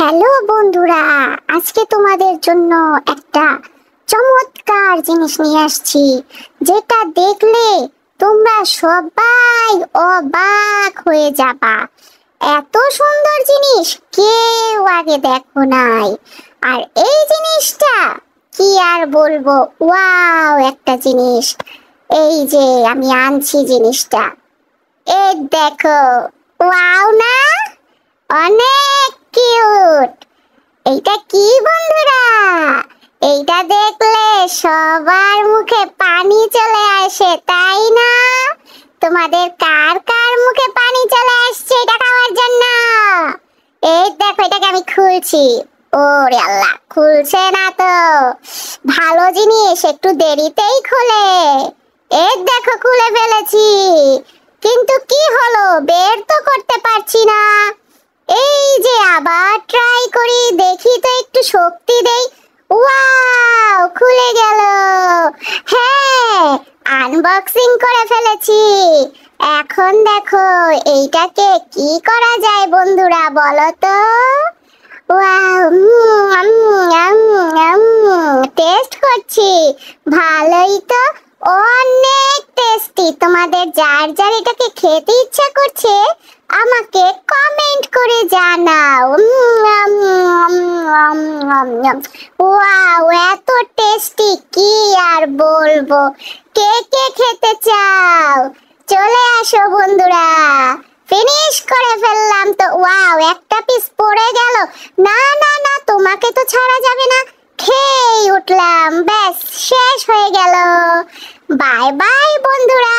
Hello বন্ধুরা, আজকে তোমাদের জন্য একটা চমৎকার জিনিস নিয়ে আসছি, যেটা দেখলে তোমরা সবাই অবাক হয়ে যাবা। এত সুন্দর জিনিস কেউ আগে দেখো নাই। আর এই জিনিসটা কি আর বলবো, ওয়াও একটা জিনিস। এই যে আমি আনছি জিনিসটা, এই দেখো। ওয়াও না, অনেক কিউট। এইটা কি বন্ধুরা? এইটা দেখলে সবার মুখে পানি চলে আসে, তাই না? তোমাদের কার কার মুখে পানি চলে আসছে এটা খাওয়ার জন্য? এই দেখো, এটাকে আমি খুলছি। ওরে আল্লাহ, খুলছে না তো। ভালো জিনিস একটু দেরিতেই খোলে। এই দেখো, খুলে ফেলেছি, কিন্তু কি হলো, বের তো করতে পারছি না। এই যে আবার ট্রাই করি, দেখি তো, একটু শক্তি দেই। ওয়াও, খুলে গেল। হ্যাঁ, আনবক্সিং করে ফেলেছি। এখন দেখো এইটাকে কি করা যায় বন্ধুরা, বলো তো। ওয়াও, টেস্ট করছি। ভালোই তো, অনেক টেস্টি। তোমাদের যার যার এটাকে খেতে ইচ্ছা করছে আমাকে কমেন্ট করে জানাও। ওয়াও, এত টেস্টি, কি আর বলবো। কে কে খেতে চাও? চলে আসো বন্ধুরা, ফিনিশ করে ফেললাম তো। ওয়াও, একটা পিস পড়ে গেল। না না না, তোমাকে তো ছাড়া যাবে না। খেয়ে উঠলাম, ব্যাস শেষ হয়ে গেল। বাই বাই বন্ধুরা।